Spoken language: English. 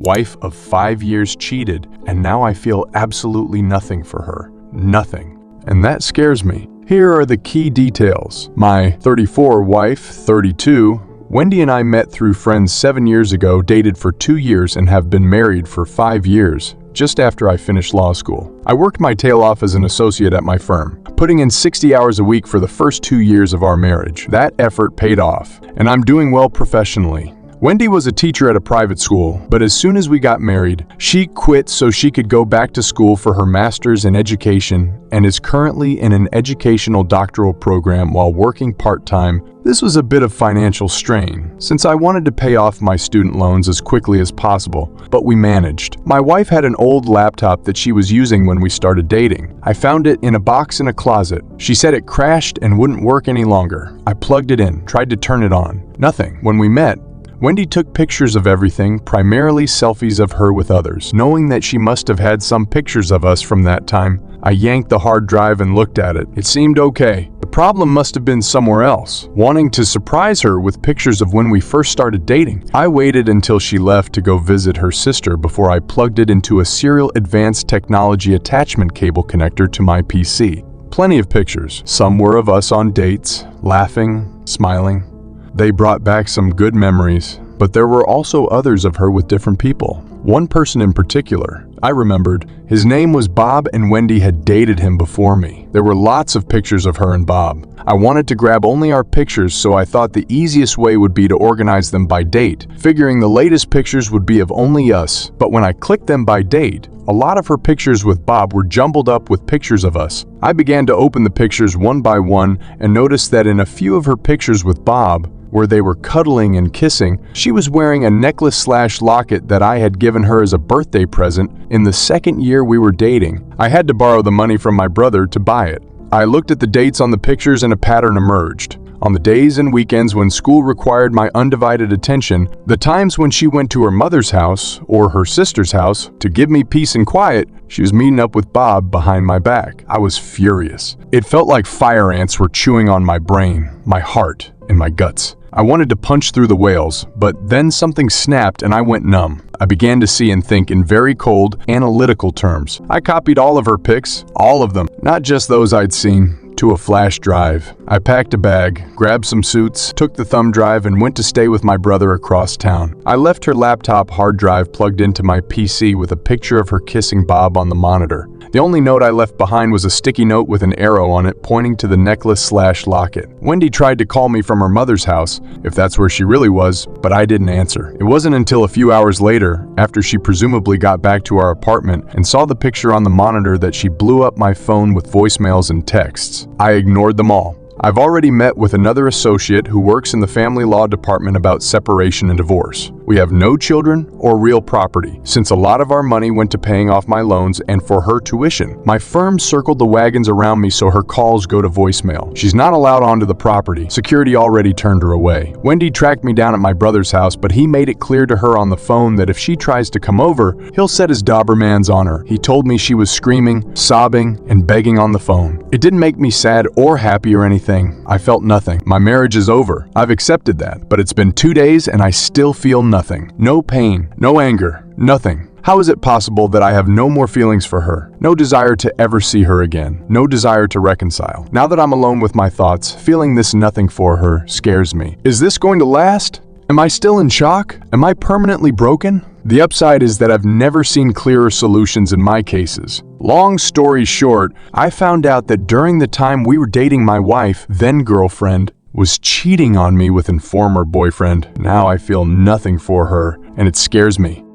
wife of 5 years cheated, and now I feel absolutely nothing for her. Nothing. And that scares me. Here are the key details. My 34 wife, 32, Wendy and I met through friends 7 years ago, dated for 2 years, and have been married for 5 years, just after I finished law school. I worked my tail off as an associate at my firm, putting in 60 hours a week for the first 2 years of our marriage. That effort paid off, and I'm doing well professionally. Wendy was a teacher at a private school, but as soon as we got married, she quit so she could go back to school for her master's in education and is currently in an educational doctoral program while working part-time. This was a bit of financial strain, since I wanted to pay off my student loans as quickly as possible, but we managed. My wife had an old laptop that she was using when we started dating. I found it in a box in a closet. She said it crashed and wouldn't work any longer. I plugged it in, tried to turn it on. Nothing. When we met, Wendy took pictures of everything, primarily selfies of her with others. Knowing that she must have had some pictures of us from that time, I yanked the hard drive and looked at it. It seemed okay. The problem must have been somewhere else. Wanting to surprise her with pictures of when we first started dating, I waited until she left to go visit her sister before I plugged it into a serial advanced technology attachment cable connector to my PC. Plenty of pictures. Some were of us on dates, laughing, smiling. They brought back some good memories, but there were also others of her with different people. One person in particular, I remembered. His name was Bob, and Wendy had dated him before me. There were lots of pictures of her and Bob. I wanted to grab only our pictures, so I thought the easiest way would be to organize them by date, figuring the latest pictures would be of only us. But when I clicked them by date, a lot of her pictures with Bob were jumbled up with pictures of us. I began to open the pictures one by one and noticed that in a few of her pictures with Bob, where they were cuddling and kissing, she was wearing a necklace/locket that I had given her as a birthday present in the second year we were dating. I had to borrow the money from my brother to buy it. I looked at the dates on the pictures and a pattern emerged. On the days and weekends when school required my undivided attention, the times when she went to her mother's house or her sister's house to give me peace and quiet, she was meeting up with Bob behind my back. I was furious. It felt like fire ants were chewing on my brain, my heart, and my guts. I wanted to punch through the whales, but then something snapped and I went numb. I began to see and think in very cold, analytical terms. I copied all of her pics, all of them, not just those I'd seen, to a flash drive. I packed a bag, grabbed some suits, took the thumb drive, and went to stay with my brother across town. I left her laptop hard drive plugged into my PC with a picture of her kissing Bob on the monitor. The only note I left behind was a sticky note with an arrow on it pointing to the necklace/locket. Wendy tried to call me from her mother's house, if that's where she really was, but I didn't answer. It wasn't until a few hours later, after she presumably got back to our apartment and saw the picture on the monitor, that she blew up my phone with voicemails and texts. I ignored them all. I've already met with another associate who works in the family law department about separation and divorce. We have no children or real property, since a lot of our money went to paying off my loans and for her tuition. My firm circled the wagons around me so her calls go to voicemail. She's not allowed onto the property. Security already turned her away. Wendy tracked me down at my brother's house, but he made it clear to her on the phone that if she tries to come over, he'll set his Dobermans on her. He told me she was screaming, sobbing, and begging on the phone. It didn't make me sad or happy or anything. I felt nothing. My marriage is over. I've accepted that. But it's been 2 days and I still feel nothing. No pain, no anger, nothing. How is it possible that I have no more feelings for her? No desire to ever see her again. No desire to reconcile. Now that I'm alone with my thoughts, feeling this nothing for her scares me. Is this going to last? Am I still in shock? Am I permanently broken? The upside is that I've never seen clearer solutions in my cases. Long story short, I found out that during the time we were dating, my wife, then girlfriend, was cheating on me with a former boyfriend. Now I feel nothing for her, and it scares me.